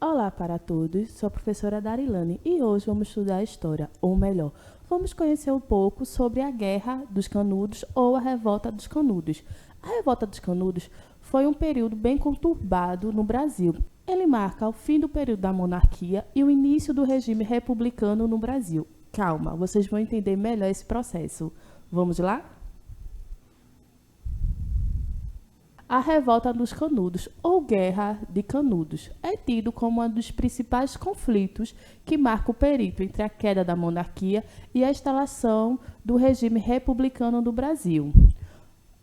Olá para todos, sou a professora Darilane e hoje vamos estudar a história, ou melhor, vamos conhecer um pouco sobre a Guerra dos Canudos ou a Revolta dos Canudos. A Revolta dos Canudos foi um período bem conturbado no Brasil. Ele marca o fim do período da monarquia e o início do regime republicano no Brasil. Calma, vocês vão entender melhor esse processo. Vamos lá? A Revolta dos Canudos, ou Guerra de Canudos, é tido como um dos principais conflitos que marca o período entre a queda da monarquia e a instalação do regime republicano do Brasil.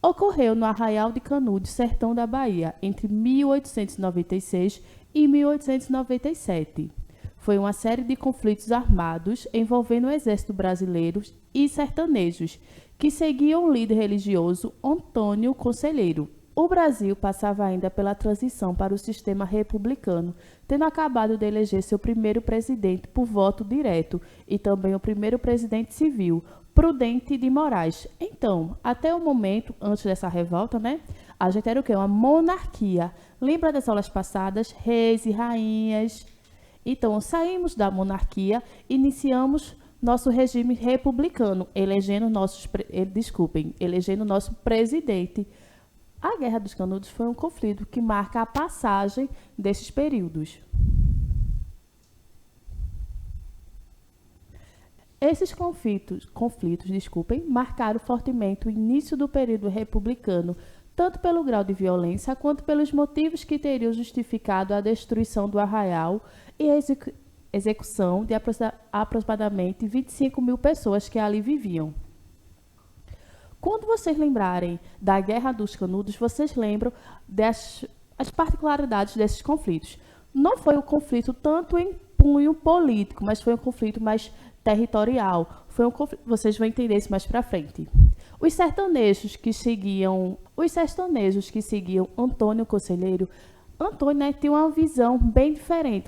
Ocorreu no Arraial de Canudos, sertão da Bahia, entre 1896 e 1897. Foi uma série de conflitos armados envolvendo o exército brasileiro e sertanejos, que seguiam o líder religioso Antônio Conselheiro. O Brasil passava ainda pela transição para o sistema republicano, tendo acabado de eleger seu primeiro presidente por voto direto e também o primeiro presidente civil, Prudente de Moraes. Então, até o momento, antes dessa revolta, a gente era o quê? Uma monarquia. Lembra das aulas passadas? Reis e rainhas. Então, saímos da monarquia, iniciamos nosso regime republicano, elegendo nosso presidente. A Guerra dos Canudos foi um conflito que marca a passagem desses períodos. Esses conflitos, marcaram fortemente o início do período republicano, tanto pelo grau de violência quanto pelos motivos que teriam justificado a destruição do arraial e a execução de aproximadamente 25 mil pessoas que ali viviam. Quando vocês lembrarem da Guerra dos Canudos, vocês lembram das particularidades desses conflitos. Não foi um conflito tanto em cunho político, mas foi um conflito mais territorial. Vocês vão entender isso mais para frente. Os sertanejos que seguiam Antônio Conselheiro, Antônio tinha uma visão bem diferente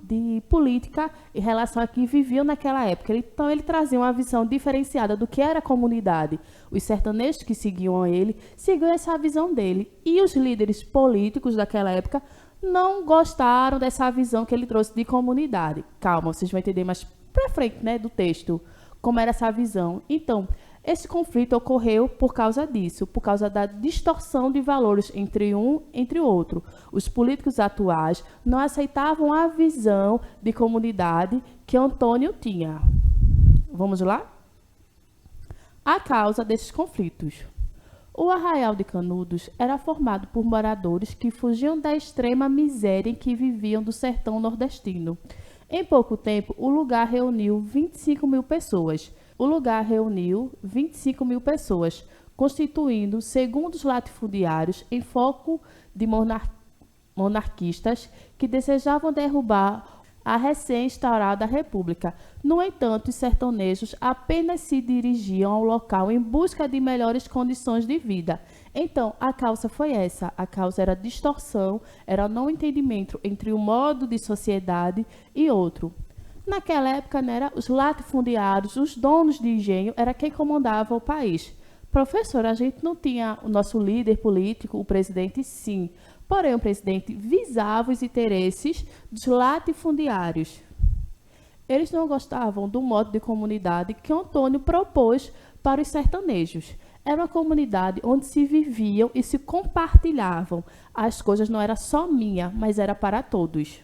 de política em relação a que viviam naquela época. Então, ele trazia uma visão diferenciada do que era a comunidade. Os sertanejos que seguiam essa visão dele. E os líderes políticos daquela época não gostaram dessa visão que ele trouxe de comunidade. Calma, vocês vão entender mais para frente, do texto, como era essa visão. Então, esse conflito ocorreu por causa disso, por causa da distorção de valores entre um e outro. Os políticos atuais não aceitavam a visão de comunidade que Antônio tinha. Vamos lá? A causa desses conflitos. O Arraial de Canudos era formado por moradores que fugiam da extrema miséria em que viviam do sertão nordestino. Em pouco tempo, o lugar reuniu 25 mil pessoas. Constituindo, segundo os latifundiários, em foco de monarquistas que desejavam derrubar a recém-instaurada república. No entanto, os sertanejos apenas se dirigiam ao local em busca de melhores condições de vida. Então, a causa foi essa. A causa era distorção, era não entendimento entre um modo de sociedade e outro. Naquela época, os latifundiários, os donos de engenho, era quem comandava o país. Professor, a gente não tinha o nosso líder político, o presidente, sim. Porém, o presidente visava os interesses dos latifundiários. Eles não gostavam do modo de comunidade que Antônio propôs para os sertanejos. Era uma comunidade onde se viviam e se compartilhavam. As coisas não eram só minha, mas era para todos.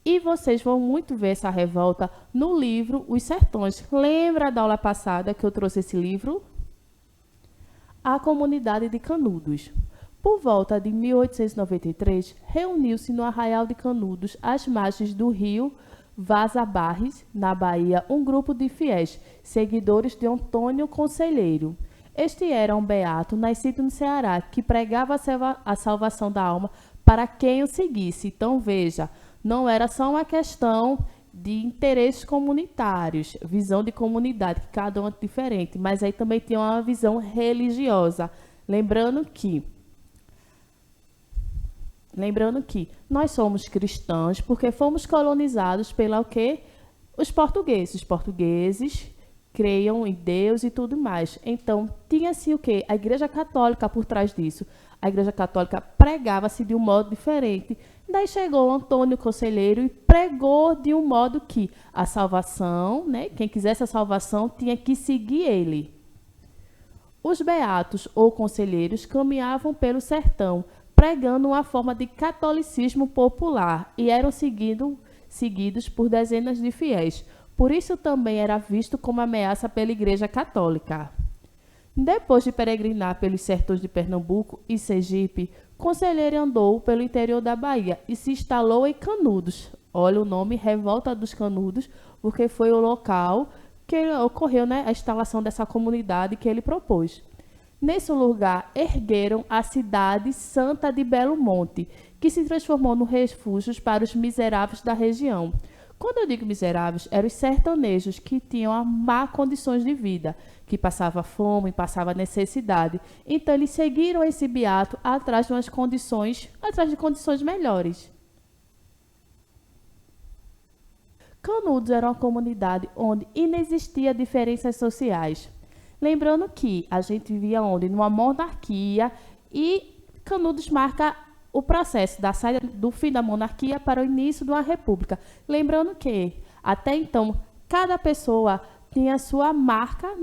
E vocês vão muito ver essa revolta no livro Os Sertões. Lembra da aula passada que eu trouxe esse livro? A Comunidade de Canudos. Por volta de 1893, reuniu-se no Arraial de Canudos, às margens do rio Vaza-Barres, na Bahia, um grupo de fiéis, seguidores de Antônio Conselheiro. Este era um beato, nascido no Ceará, que pregava a salvação da alma para quem o seguisse. Então, veja, não era só uma questão de interesses comunitários, visão de comunidade, que cada um é diferente, mas aí também tinha uma visão religiosa. Lembrando que nós somos cristãos porque fomos colonizados pela o quê? Os portugueses. Os portugueses creiam em Deus e tudo mais. Então, tinha-se o quê? A Igreja Católica por trás disso. A Igreja Católica pregava-se de um modo diferente. Daí chegou Antônio Conselheiro e pregou de um modo que a salvação, né, quem quisesse a salvação tinha que seguir ele. Os beatos ou conselheiros caminhavam pelo sertão, pregando uma forma de catolicismo popular e eram seguidos por dezenas de fiéis. Por isso também era visto como ameaça pela Igreja Católica. Depois de peregrinar pelos sertões de Pernambuco e Sergipe, Conselheiro andou pelo interior da Bahia e se instalou em Canudos. Olha o nome, Revolta dos Canudos, porque foi o local que ocorreu, né, a instalação dessa comunidade que ele propôs. Nesse lugar, ergueram a cidade santa de Belo Monte, que se transformou no refúgio para os miseráveis da região. Quando eu digo miseráveis, eram os sertanejos que tinham má condições de vida, que passavam fome, passavam necessidade. Então, eles seguiram esse beato atrás de condições melhores. Canudos era uma comunidade onde inexistia diferenças sociais. Lembrando que a gente vivia onde? Numa monarquia, e Canudos marca o processo da saída do fim da monarquia para o início de uma república. Lembrando que, até então, cada pessoa tinha sua marca,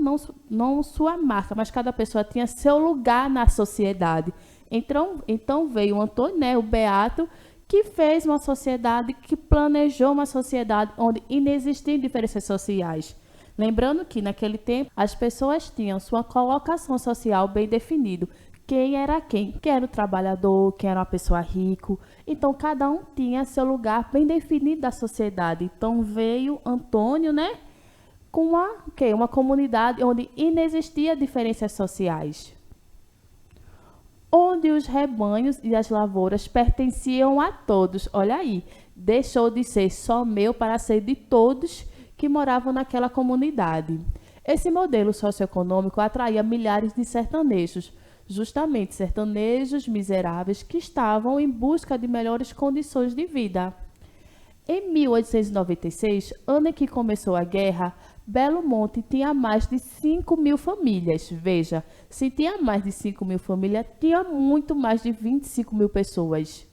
não sua marca, mas cada pessoa tinha seu lugar na sociedade. Então veio o Antônio, né, o beato, que fez uma sociedade, que planejou uma sociedade onde inexistiam diferenças sociais. Lembrando que, naquele tempo, as pessoas tinham sua colocação social bem definida. Quem era quem era o trabalhador, quem era uma pessoa rica. Então, cada um tinha seu lugar bem definido da sociedade. Então, veio Antônio, né, com uma comunidade onde inexistia diferenças sociais. Onde os rebanhos e as lavouras pertenciam a todos. Olha aí, deixou de ser só meu para ser de todos que moravam naquela comunidade. Esse modelo socioeconômico atraía milhares de sertanejos, justamente sertanejos miseráveis que estavam em busca de melhores condições de vida. Em 1896, ano em que começou a guerra, Belo Monte tinha mais de 5.000 famílias. Veja, se tinha mais de 5.000 famílias, tinha muito mais de 25.000 pessoas.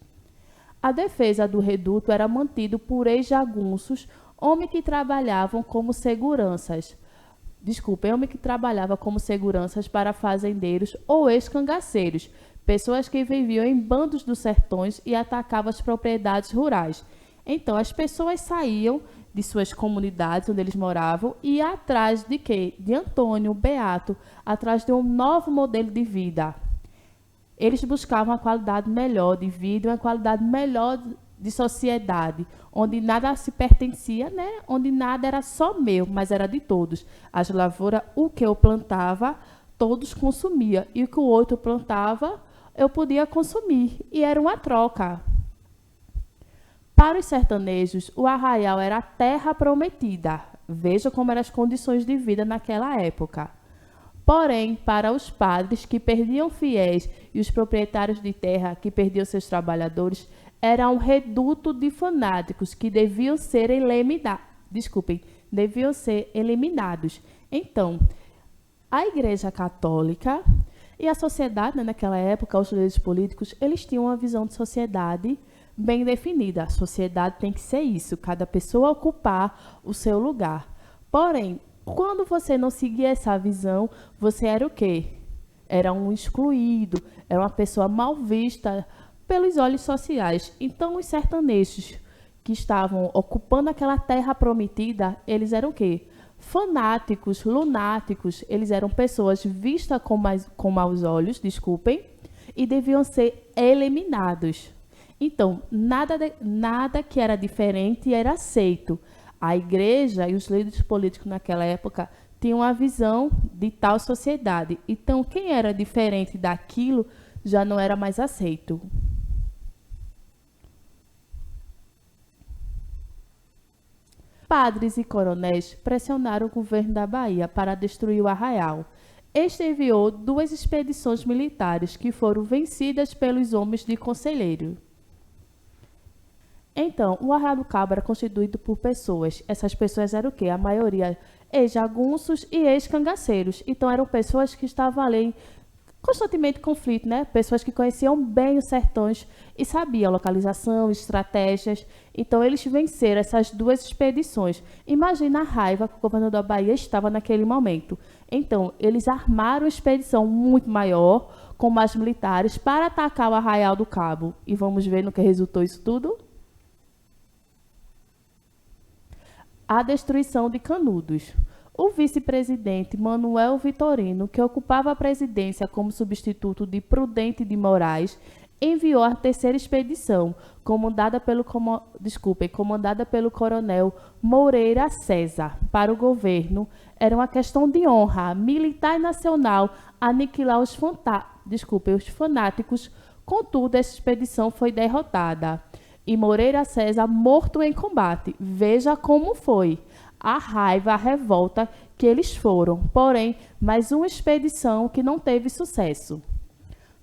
A defesa do reduto era mantida por ex-jagunços, homens que trabalhavam como seguranças para fazendeiros ou ex-cangaceiros, pessoas que viviam em bandos dos sertões e atacavam as propriedades rurais. Então, as pessoas saíam de suas comunidades onde eles moravam e iam atrás de quê? De Antônio, Beato, atrás de um novo modelo de vida. Eles buscavam uma qualidade melhor de vida, uma qualidade melhor de sociedade, onde nada se pertencia, né? Onde nada era só meu, mas era de todos. As lavouras, o que eu plantava, todos consumiam, e o que o outro plantava, eu podia consumir, e era uma troca. Para os sertanejos, o arraial era a terra prometida. Veja como eram as condições de vida naquela época. Porém, para os padres que perdiam fiéis e os proprietários de terra que perdiam seus trabalhadores, era um reduto de fanáticos que deviam ser eliminados. Então, a Igreja Católica e a sociedade, né, naquela época, os líderes políticos, eles tinham uma visão de sociedade bem definida. A sociedade tem que ser isso, cada pessoa ocupar o seu lugar. Porém, quando você não seguia essa visão, você era o quê? Era um excluído, era uma pessoa mal vista pelos olhos sociais. Então, os sertanejos que estavam ocupando aquela terra prometida, eles eram o quê? Fanáticos, lunáticos, eles eram pessoas vistas com maus olhos, e deviam ser eliminados. Então, nada que era diferente era aceito. A igreja e os líderes políticos naquela época tinham uma visão de tal sociedade. Então, quem era diferente daquilo já não era mais aceito. Padres e coronéis pressionaram o governo da Bahia para destruir o arraial. Este enviou 2 expedições militares que foram vencidas pelos homens de Conselheiro. Então, o Arraial do Cabo era constituído por pessoas. Essas pessoas eram o quê? A maioria ex-jagunços e ex-cangaceiros. Então, eram pessoas que estavam ali constantemente em conflito, né? Pessoas que conheciam bem os sertões e sabiam localização, estratégias. Então, eles venceram essas duas expedições. Imagina a raiva que o governador da Bahia estava naquele momento. Então, eles armaram uma expedição muito maior, com mais militares, para atacar o Arraial do Cabo. E vamos ver no que resultou isso tudo? A destruição de Canudos. O vice-presidente Manuel Vitorino, que ocupava a presidência como substituto de Prudente de Moraes, enviou a terceira expedição, comandada pelo coronel Moreira César. Para o governo, era uma questão de honra militar e nacional aniquilar os fanáticos. Contudo, essa expedição foi derrotada e Moreira César morto em combate. Veja como foi a raiva, a revolta que eles foram. Porém, mais uma expedição que não teve sucesso.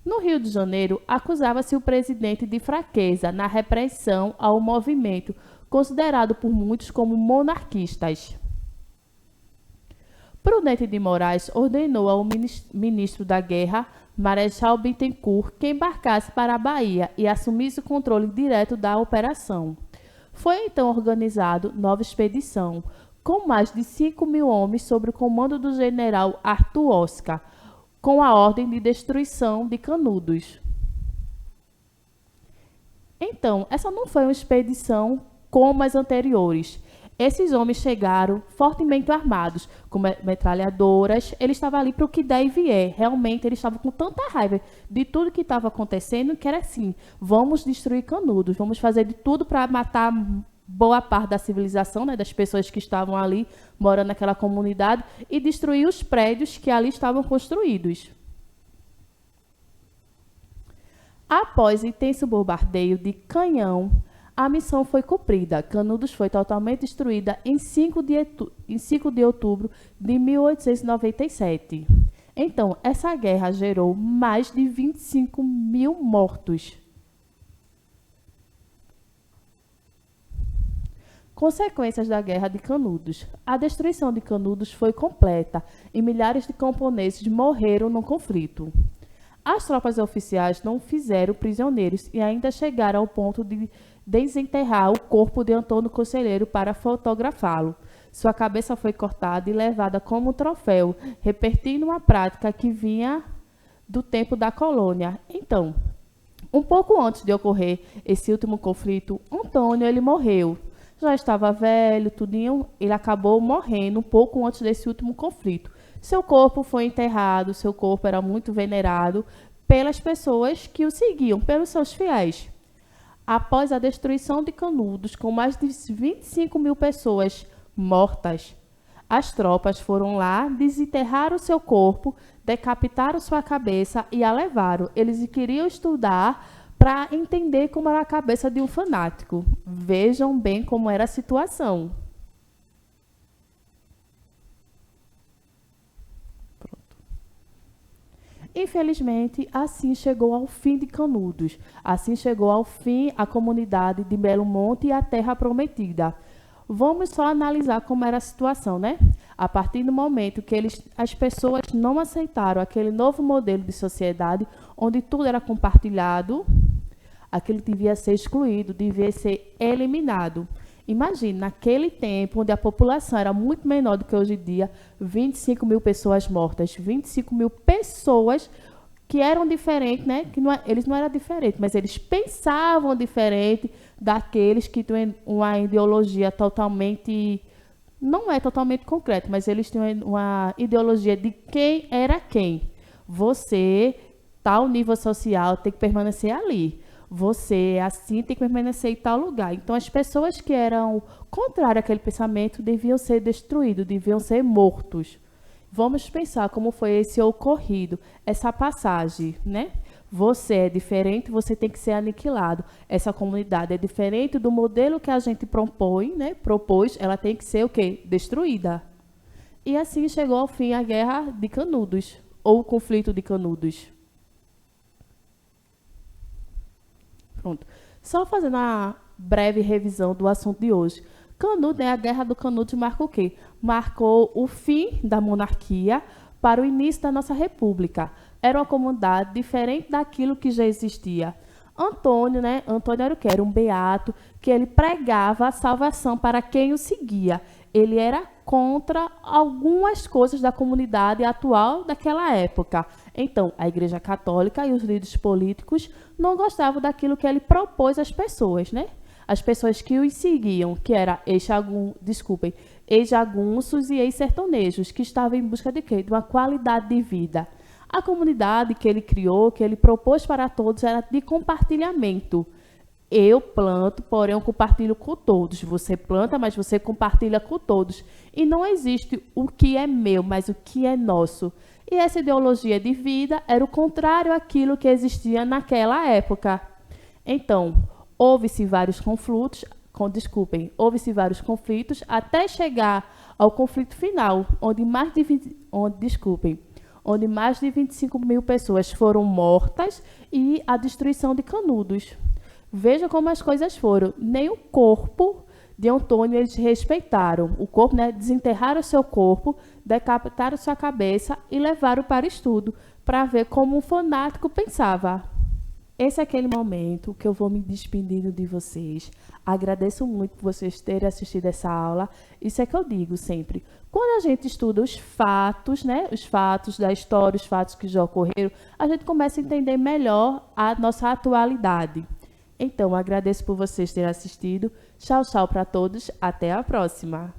No Rio de Janeiro, acusava-se o presidente de fraqueza na repressão ao movimento, considerado por muitos como monarquistas. Prudente de Moraes ordenou ao ministro da Guerra, Marechal Bittencourt, que embarcasse para a Bahia e assumisse o controle direto da operação. Foi então organizado nova expedição, com mais de 5.000 homens sob o comando do general Arthur Oscar, com a ordem de destruição de Canudos. Então, essa não foi uma expedição como as anteriores. Esses homens chegaram fortemente armados, com metralhadoras. Eles estavam ali para o que der e vier. Realmente, eles estavam com tanta raiva de tudo que estava acontecendo, que era assim, vamos destruir Canudos, vamos fazer de tudo para matar boa parte da civilização, né, das pessoas que estavam ali morando naquela comunidade, e destruir os prédios que ali estavam construídos. Após intenso bombardeio de canhão, a missão foi cumprida. Canudos foi totalmente destruída em 5 de outubro de 1897. Então, essa guerra gerou mais de 25.000 mortos. Consequências da Guerra de Canudos. A destruição de Canudos foi completa e milhares de camponeses morreram no conflito. As tropas oficiais não fizeram prisioneiros e ainda chegaram ao ponto de desenterrar o corpo de Antônio Conselheiro para fotografá-lo. Sua cabeça foi cortada e levada como troféu, repetindo uma prática que vinha do tempo da colônia. Então, um pouco antes de ocorrer esse último conflito, Antônio ele morreu. Já estava velho, tudinho, ele acabou morrendo um pouco antes desse último conflito. Seu corpo foi enterrado, seu corpo era muito venerado pelas pessoas que o seguiam, pelos seus fiéis. Após a destruição de Canudos, com mais de 25.000 pessoas mortas, as tropas foram lá, desenterraram seu corpo, decapitaram sua cabeça e a levaram. Eles queriam estudar para entender como era a cabeça de um fanático. Vejam bem como era a situação. Pronto. Infelizmente, assim chegou ao fim de Canudos. Assim chegou ao fim a comunidade de Belo Monte e a Terra Prometida. Vamos só analisar como era a situação, né? A partir do momento que as pessoas não aceitaram aquele novo modelo de sociedade, onde tudo era compartilhado, aquele devia ser excluído, devia ser eliminado. Imagine, naquele tempo, onde a população era muito menor do que hoje em dia, 25.000 pessoas mortas, 25.000 pessoas que eram diferentes, né? Que eles não eram diferentes, mas eles pensavam diferente daqueles que têm uma ideologia totalmente, não é totalmente concreta, mas eles tinham uma ideologia de quem era quem. Você, tal nível social, tem que permanecer ali. Você, assim, tem que permanecer em tal lugar. Então, as pessoas que eram contrárias àquele pensamento deviam ser destruídos, deviam ser mortos. Vamos pensar como foi esse ocorrido, essa passagem, né? Você é diferente, você tem que ser aniquilado. Essa comunidade é diferente do modelo que a gente propõe, né? Propôs, ela tem que ser o quê? Destruída. E assim chegou ao fim a Guerra de Canudos, ou o conflito de Canudos. Pronto. Só fazendo uma breve revisão do assunto de hoje. Canudos, né, a Guerra do Canudos marcou o quê? Marcou o fim da monarquia para o início da nossa república. Era uma comunidade diferente daquilo que já existia. Antônio, né? Antônio era o quê? Era um beato que ele pregava a salvação para quem o seguia. Ele era contra algumas coisas da comunidade atual daquela época. Então, a Igreja Católica e os líderes políticos não gostavam daquilo que ele propôs às pessoas, né? As pessoas que os seguiam, que eram ex-jagunços e ex-sertanejos, que estavam em busca de quê? De uma qualidade de vida. A comunidade que ele criou, que ele propôs para todos, era de compartilhamento. Eu planto, porém eu compartilho com todos. Você planta, mas você compartilha com todos. E não existe o que é meu, mas o que é nosso. E essa ideologia de vida era o contrário àquilo que existia naquela época. Então, houve-se vários conflitos até chegar ao conflito final, onde mais de 25 mil pessoas foram mortas e a destruição de Canudos. Veja como as coisas foram. Nem o corpo de Antônio eles respeitaram. O corpo, né, desenterraram o seu corpo, decapitaram sua cabeça e levaram para o estudo, para ver como um fanático pensava. Esse é aquele momento que eu vou me despedindo de vocês. Agradeço muito por vocês terem assistido essa aula. Isso é que eu digo sempre. Quando a gente estuda os fatos, né, os fatos da história, os fatos que já ocorreram, a gente começa a entender melhor a nossa atualidade. Então, agradeço por vocês terem assistido. Tchau, tchau para todos. Até a próxima.